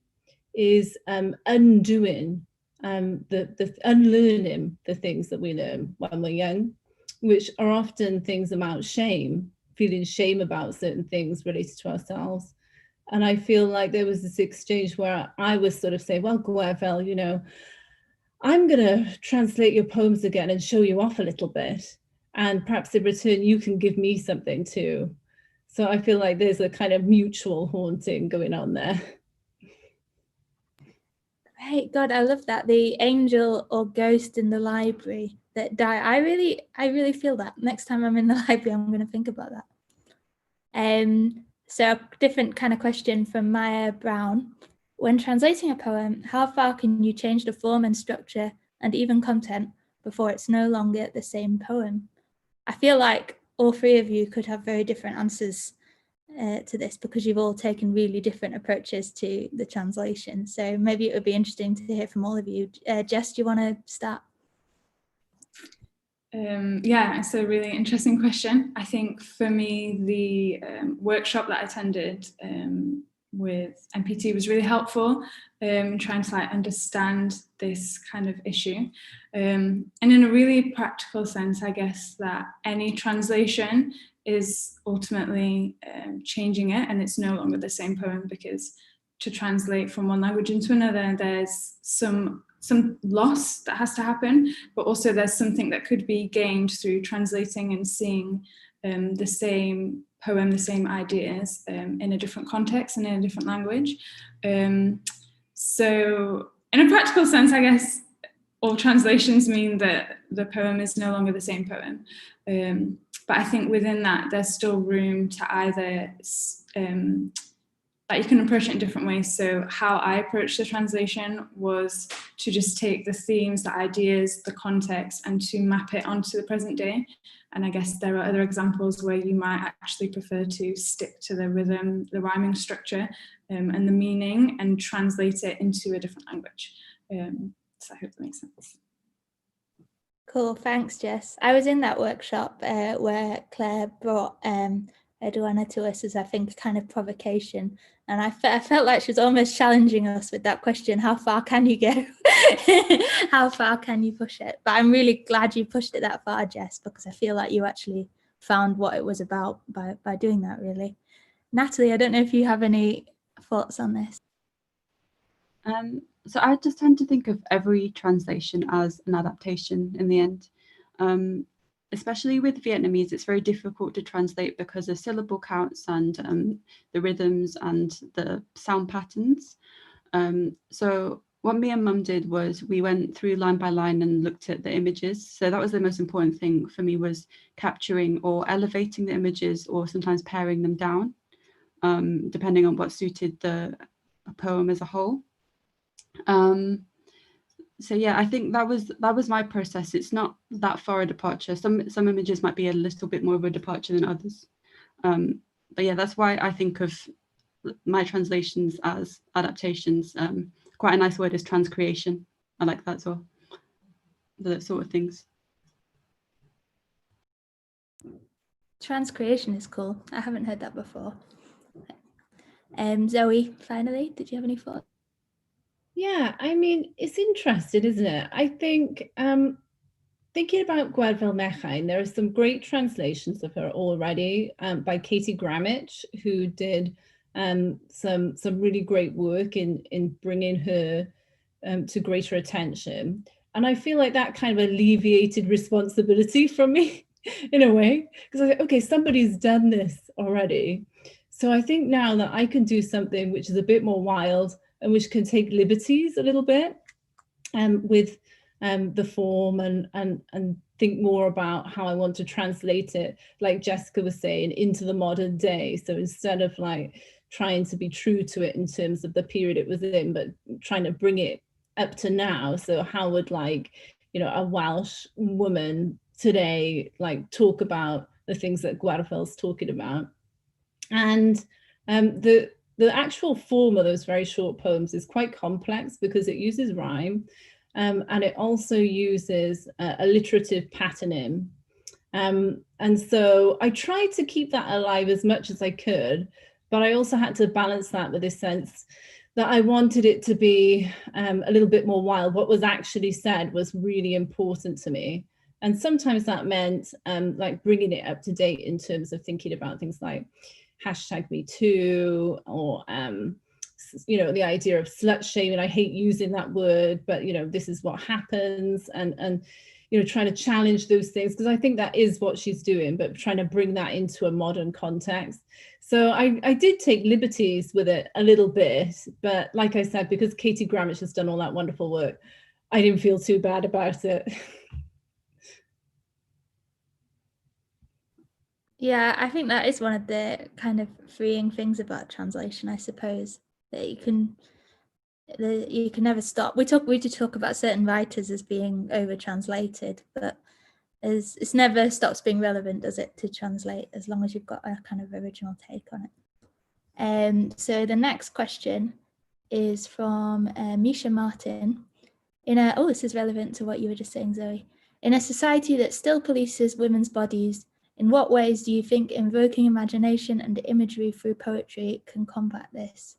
is undoing, unlearning the things that we learn when we're young, which are often things about shame, feeling shame about certain things related to ourselves. And I feel like there was this exchange where I was sort of saying, well, Gwerfyl, you know, I'm going to translate your poems again and show you off a little bit. And perhaps in return, you can give me something too. So I feel like there's a kind of mutual haunting going on there. Right, God, I love that. The angel or ghost in the library that die. I really feel that. Next time I'm in the library, I'm going to think about that. So a different kind of question from Maya Brown. When translating a poem, how far can you change the form and structure and even content before it's no longer the same poem? I feel like all three of you could have very different answers to this, because you've all taken really different approaches to the translation. So maybe it would be interesting to hear from all of you. Jess, do you want to start? Yeah, it's a really interesting question. I think for me, the workshop that I attended with MPT was really helpful in trying to like understand this kind of issue. And in a really practical sense, I guess that any translation is ultimately changing it, and it's no longer the same poem, because to translate from one language into another, there's some loss that has to happen, but also there's something that could be gained through translating and seeing the same poem, the same ideas in a different context and in a different language. So in a practical sense, I guess all translations mean that the poem is no longer the same poem. But I think within that, there's still room to either, like you can approach it in different ways. So how I approached the translation was to just take the themes, the ideas, the context, and to map it onto the present day. And I guess there are other examples where you might actually prefer to stick to the rhythm, the rhyming structure, and the meaning, and translate it into a different language. So I hope that makes sense. Cool, thanks, Jess. I was in that workshop where Claire brought Edwana to us as, I think, a kind of provocation. And I felt like she was almost challenging us with that question, how far can you go? How far can you push it? But I'm really glad you pushed it that far, Jess, because I feel like you actually found what it was about by doing that, really. Natalie, I don't know if you have any thoughts on this. So I just tend to think of every translation as an adaptation in the end. Especially with Vietnamese, it's very difficult to translate because of syllable counts and the rhythms and the sound patterns. So what me and Mum did was we went through line by line and looked at the images. So that was the most important thing for me, was capturing or elevating the images, or sometimes paring them down, depending on what suited the poem as a whole. So yeah, I think that was my process. It's not that far a departure. Some images might be a little bit more of a departure than others. But yeah, that's why I think of my translations as adaptations. Quite a nice word is transcreation. I like that as well. The sort of things. Transcreation is cool. I haven't heard that before. Zoe, finally, did you have any thoughts? Yeah, I mean, it's interesting, isn't it? I think thinking about Gwerfyl Mechain, there are some great translations of her already by Katie Grammich, who did some really great work in bringing her to greater attention. And I feel like that kind of alleviated responsibility from me in a way, because I was like, okay, somebody's done this already. So I think now that I can do something which is a bit more wild and which can take liberties a little bit with the form and think more about how I want to translate it, like Jessica was saying, into the modern day. So instead of like trying to be true to it in terms of the period it was in, but trying to bring it up to now. So how would, like, you know, a Welsh woman today like talk about the things that Gwerfyl's talking about? And the actual form of those very short poems is quite complex because it uses rhyme, and it also uses alliterative patterning. And so I tried to keep that alive as much as I could, but I also had to balance that with this sense that I wanted it to be a little bit more wild. What was actually said was really important to me. And sometimes that meant like bringing it up to date in terms of thinking about things like #MeToo, or you know, the idea of slut shaming. I hate using that word, but you know, this is what happens, and you know, trying to challenge those things, because I think that is what she's doing, but trying to bring that into a modern context. So I did take liberties with it a little bit, but like I said, because Katie Grammich has done all that wonderful work, I didn't feel too bad about it. Yeah, I think that is one of the kind of freeing things about translation, I suppose, that you can never stop. We did talk about certain writers as being over translated, but it never stops being relevant, does it, to translate, as long as you've got a kind of original take on it. So the next question is from Misha Martin. This is relevant to what you were just saying, Zoe. In a society that still polices women's bodies, in what ways do you think invoking imagination and imagery through poetry can combat this?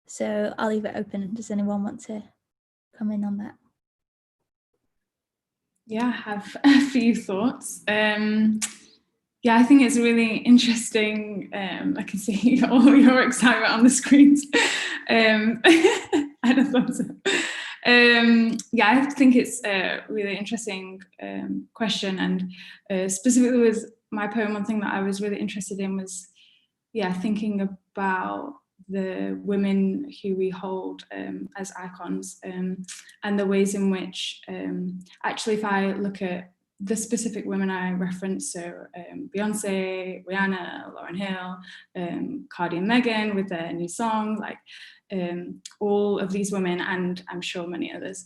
So I'll leave it open. Does anyone want to come in on that? Yeah, I have a few thoughts. Yeah, I think it's really interesting. I can see all your excitement on the screens. I don't thought so. Yeah, I think it's a really interesting question, and specifically with my poem, one thing that I was really interested in was, yeah, thinking about the women who we hold as icons, and the ways in which, actually, if I look at the specific women I referenced, so Beyonce, Rihanna, Lauryn Hill, Cardi and Meghan with their new song, like all of these women, and I'm sure many others,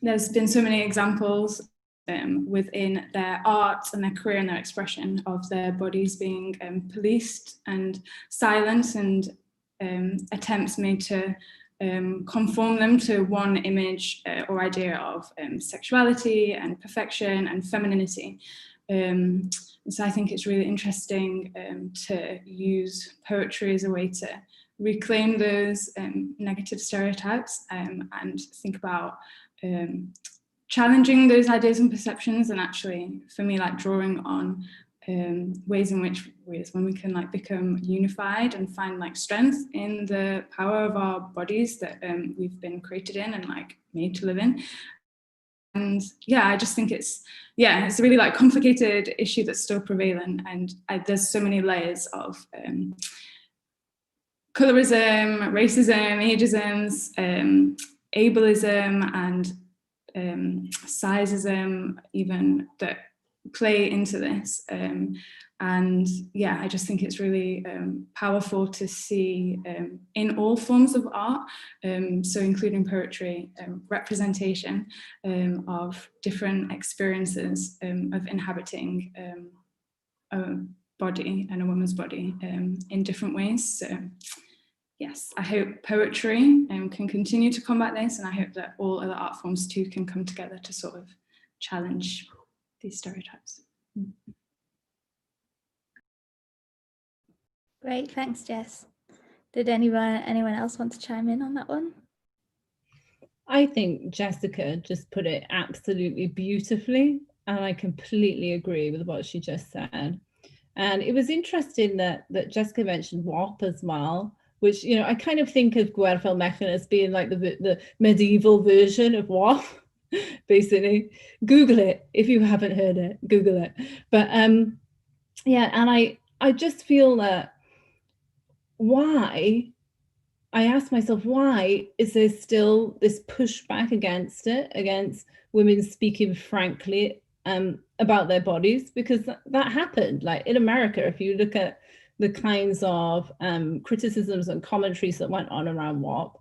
there's been so many examples within their art and their career and their expression of their bodies being policed and silenced, and attempts made to conform them to one image or idea of sexuality and perfection and femininity. So I think it's really interesting to use poetry as a way to reclaim those negative stereotypes and think about challenging those ideas and perceptions, and actually, for me, like drawing on ways in which when we can like become unified and find like strength in the power of our bodies that we've been created in and like made to live in. And yeah, I just think it's a really like complicated issue that's still prevalent, and there's so many layers of colorism, racism, ageisms, ableism, and sizeism even that play into this. And yeah, I just think it's really powerful to see in all forms of art, so including poetry, representation of different experiences of inhabiting a body and a woman's body in different ways. So yes, I hope poetry can continue to combat this, and I hope that all other art forms too can come together to sort of challenge these stereotypes. Great, thanks, Jess. Did anyone else want to chime in on that one? I think Jessica just put it absolutely beautifully, and I completely agree with what she just said. And it was interesting that Jessica mentioned WAP as well, which, you know, I kind of think of Gwerfel Mechan as being like the medieval version of WAP, basically. Google it if you haven't heard it, Google it. But yeah, and I just feel that I ask myself, why is there still this pushback against it, against women speaking frankly about their bodies? Because that happened. Like in America, if you look at the kinds of criticisms and commentaries that went on around WAP,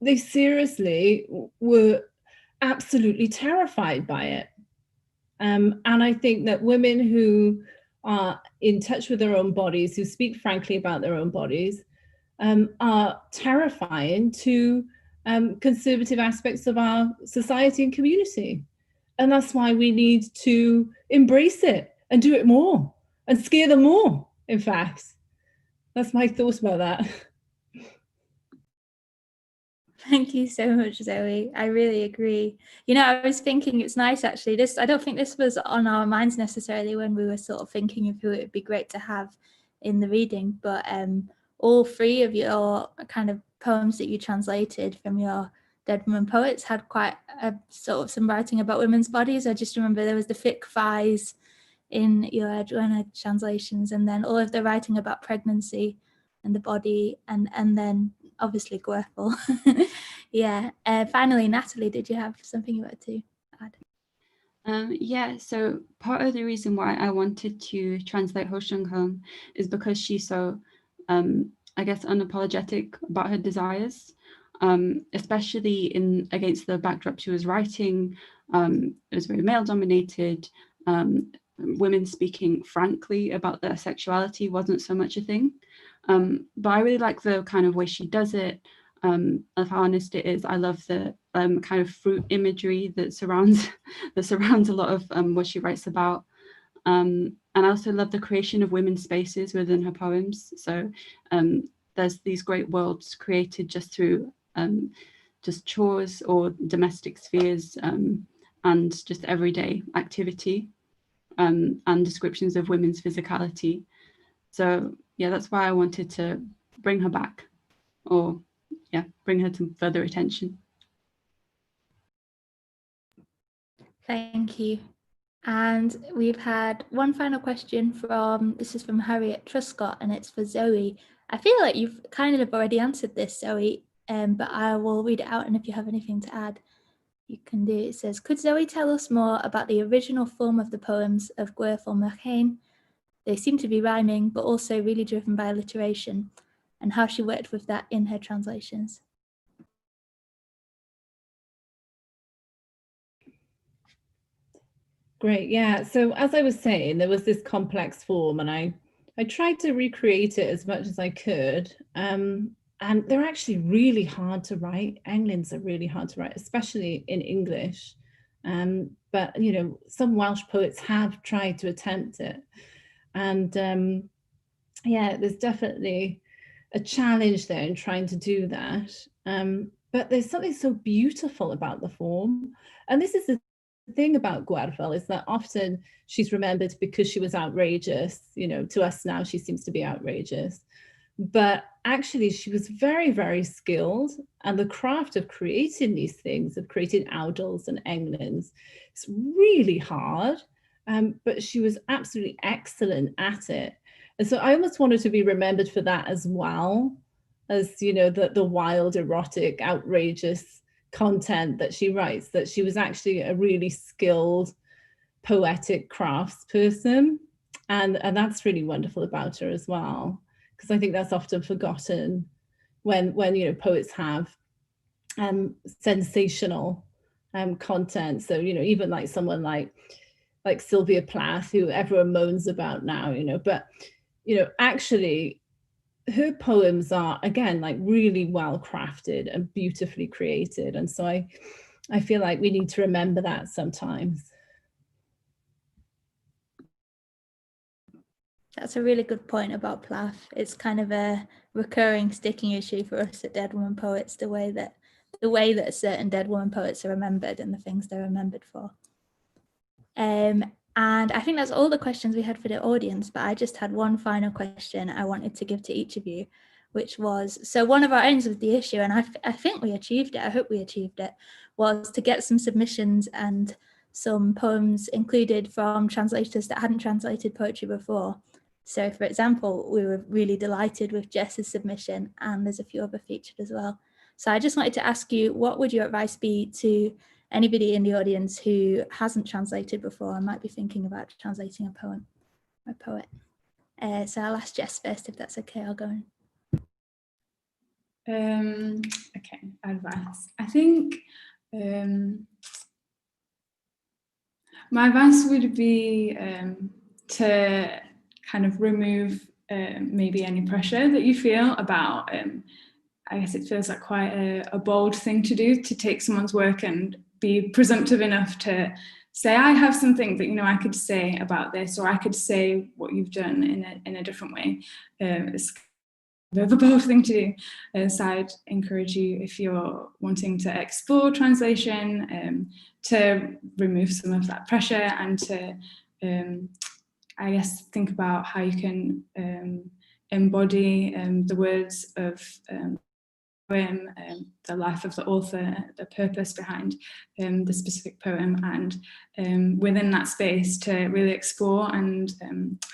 they seriously were absolutely terrified by it. And I think that women who are in touch with their own bodies, who speak frankly about their own bodies, are terrifying to conservative aspects of our society and community. And that's why we need to embrace it and do it more and scare them more, in fact. That's my thoughts about that. Thank you so much, Zoe. I really agree. You know, I was thinking it's nice actually. I don't think this was on our minds necessarily when we were sort of thinking of who it would be great to have in the reading, but all three of your kind of poems that you translated from your Dead Woman Poets had quite a sort of some writing about women's bodies. I just remember there was the Fic Fies in your Edwina translations, and then all of the writing about pregnancy and the body, and then obviously Gwerfel. Yeah. Finally, Natalie, did you have something you wanted to add? Yeah, so part of the reason why I wanted to translate Ho Shung-hun is because she's so, I guess, unapologetic about her desires, especially against the backdrop she was writing. It was very male-dominated. Women speaking frankly about their sexuality wasn't so much a thing. But I really like the kind of way she does it, of how honest it is. I love the kind of fruit imagery that surrounds a lot of what she writes about. And I also love the creation of women's spaces within her poems. So there's these great worlds created just through just chores or domestic spheres and just everyday activity and descriptions of women's physicality. So yeah, that's why I wanted to bring her back, or yeah, bring her to further attention. Thank you. And we've had one final question this is from Harriet Truscott, and it's for Zoe. I feel like you've kind of already answered this, Zoe, but I will read it out, and if you have anything to add, you can do. It says, could Zoe tell us more about the original form of the poems of Gwerfel Mechan? They seem to be rhyming, but also really driven by alliteration, and how she worked with that in her translations. Great, yeah. So as I was saying, there was this complex form, and I tried to recreate it as much as I could. And they're actually really hard to write. Anglins are really hard to write, especially in English. But, you know, some Welsh poets have tried to attempt it. And yeah, there's definitely a challenge there in trying to do that. But there's something so beautiful about the form. And this is the thing about Gwerfyl, is that often she's remembered because she was outrageous. You know, to us now, she seems to be outrageous. But actually, she was very, very skilled. And the craft of creating these things, of creating awdls and englins, it's really hard. But she was absolutely excellent at it. And so I almost wanted to be remembered for that as well, as, you know, the wild, erotic, outrageous content that she writes, that she was actually a really skilled poetic craftsperson. And that's really wonderful about her as well, because I think that's often forgotten when you know, poets have sensational content. So, you know, even like someone like Sylvia Plath, who everyone moans about now, you know, but, you know, actually her poems are, again, like really well crafted and beautifully created. And so I feel like we need to remember that sometimes. That's a really good point about Plath. It's kind of a recurring sticking issue for us at Dead Woman Poets, the way that certain Dead Woman poets are remembered and the things they're remembered for. And I think that's all the questions we had for the audience, but I just had one final question I wanted to give to each of you, which was, so one of our aims with the issue, and I think we achieved it, I hope we achieved it, was to get some submissions and some poems included from translators that hadn't translated poetry before. So for example, we were really delighted with Jess's submission, and there's a few other featured as well. So I just wanted to ask you, what would your advice be to anybody in the audience who hasn't translated before and might be thinking about translating a poem or a poet? So I'll ask Jess first, if that's okay. I'll go in. Okay, advice. I think my advice would be to kind of remove maybe any pressure that you feel about, I guess it feels like quite a bold thing to do, to take someone's work and be presumptive enough to say, I have something that, you know, I could say about this, or I could say what you've done in a different way. It's a bit of a bold thing to do. So I'd encourage you, if you're wanting to explore translation, to remove some of that pressure and to, I guess, think about how you can embody the words of poem, the life of the author, the purpose behind the specific poem, and within that space to really explore and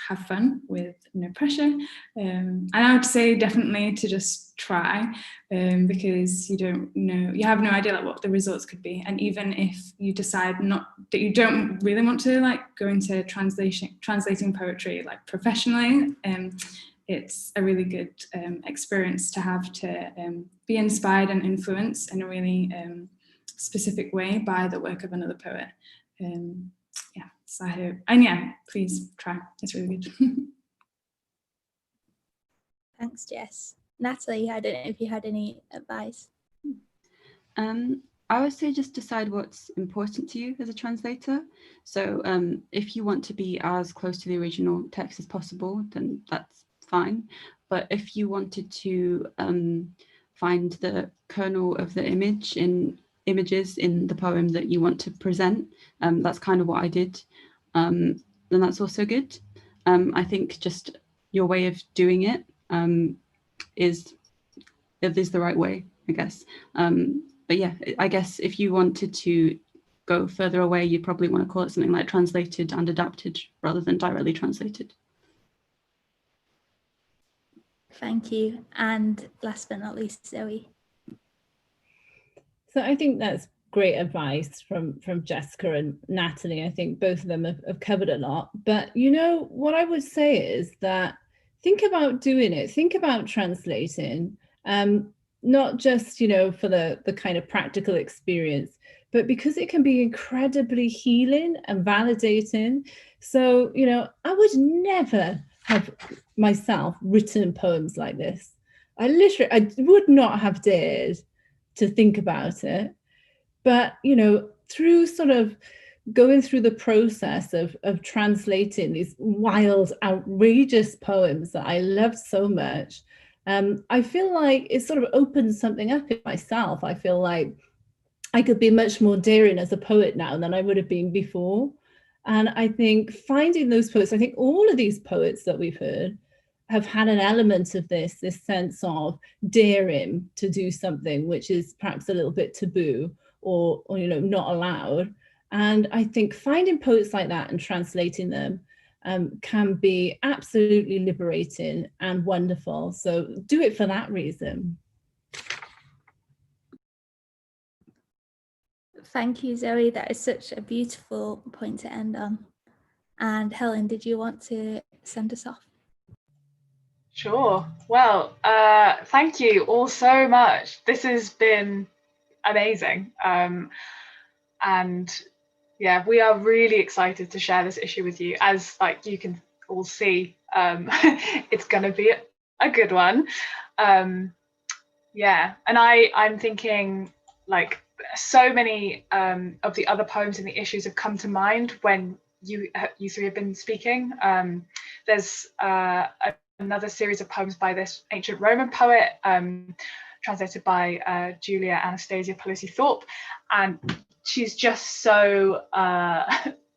have fun with no pressure. And I would say definitely to just try, because you don't know, you have no idea like what the results could be. And even if you decide that you don't really want to like go into translating poetry like professionally, it's a really good experience to have, to be inspired and influenced in a really specific way by the work of another poet. Yeah, so I hope, and yeah, please try, it's really good. Thanks, Jess. Natalie, I don't know if you had any advice. I would say just decide what's important to you as a translator. So if you want to be as close to the original text as possible, then that's fine. But if you wanted to find the kernel of the images in the poem that you want to present, that's kind of what I did, then that's also good. I think just your way of doing it is the right way, I guess. But yeah, I guess if you wanted to go further away, you'd probably want to call it something like translated and adapted rather than directly translated. Thank you. And last but not least, Zoe. So I think that's great advice from Jessica and Natalie. I think both of them have covered a lot. But, you know, what I would say is that think about doing it. Think about translating, not just, you know, for the kind of practical experience, but because it can be incredibly healing and validating. So, you know, I would never have myself written poems like this. I would not have dared to think about it. But, you know, through sort of going through the process of translating these wild, outrageous poems that I loved so much, I feel like it sort of opened something up in myself. I feel like I could be much more daring as a poet now than I would have been before. And I think finding those poets, I think all of these poets that we've heard have had an element of this sense of daring to do something which is perhaps a little bit taboo or you know, not allowed. And I think finding poets like that and translating them can be absolutely liberating and wonderful. So do it for that reason. Thank you, Zoe. That is such a beautiful point to end on. And Helen, did you want to send us off? Sure. Well, thank you all so much. This has been amazing. And yeah, we are really excited to share this issue with you. As like you can all see, it's going to be a good one. Yeah, and I'm thinking like so many of the other poems in the issues have come to mind when you three have been speaking. There's another series of poems by this ancient Roman poet, translated by Julia Anastasia Pelosi Thorpe, and she's just so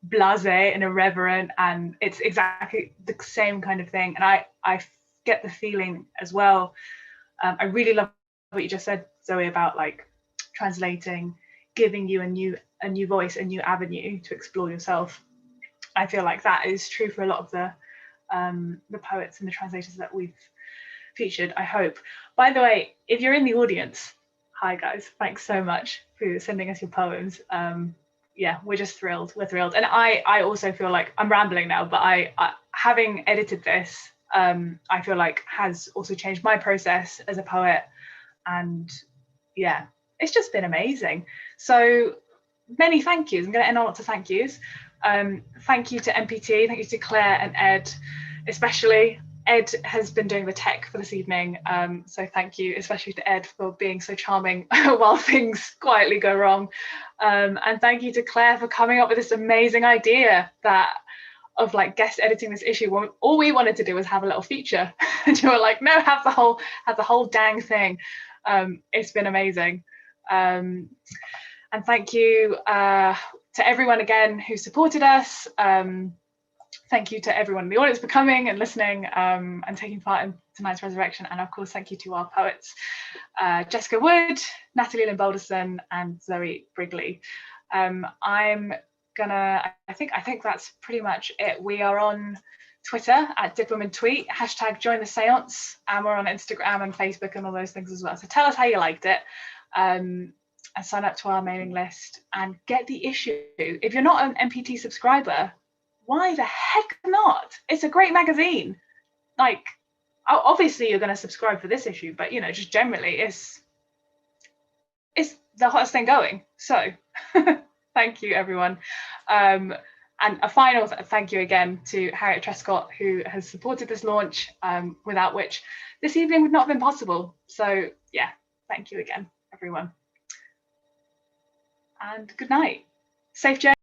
blasé and irreverent, and it's exactly the same kind of thing. And I get the feeling as well. I really love what you just said, Zoe, about like translating, giving you a new voice, a new avenue to explore yourself. I feel like that is true for a lot of the poets and the translators that we've featured, I hope. By the way, if you're in the audience, hi guys, thanks so much for sending us your poems. Yeah, we're just thrilled. We're thrilled. And I also feel like I'm rambling now, but I having edited this, I feel like has also changed my process as a poet. And yeah, it's just been amazing. So many thank yous. I'm going to end on lots of thank yous. Thank you to MPT, thank you to Claire and Ed, especially. Ed has been doing the tech for this evening, so thank you especially to Ed for being so charming while things quietly go wrong. And thank you to Claire for coming up with this amazing idea of like guest editing this issue when all we wanted to do was have a little feature. And you were like, no, have the whole dang thing. It's been amazing. And thank you to everyone again who supported us. Thank you to everyone in the audience for coming and listening and taking part in tonight's resurrection. And of course, thank you to our poets, Jessica Wood, Natalie, Lynn, Bolderston, and Zoë Brigley. I think that's pretty much it. We are on Twitter at @DipWomenTweet, #join the séance, and we're on Instagram and Facebook and all those things as well. So tell us how you liked it. And sign up to our mailing list and get the issue. If you're not an MPT subscriber, why the heck not? It's a great magazine. Like, obviously you're going to subscribe for this issue, but you know, just generally it's the hottest thing going. So thank you, everyone. And a final thank you again to Harriet Trescott, who has supported this launch, without which this evening would not have been possible. So yeah, thank you again, everyone. And good night. Safe journey.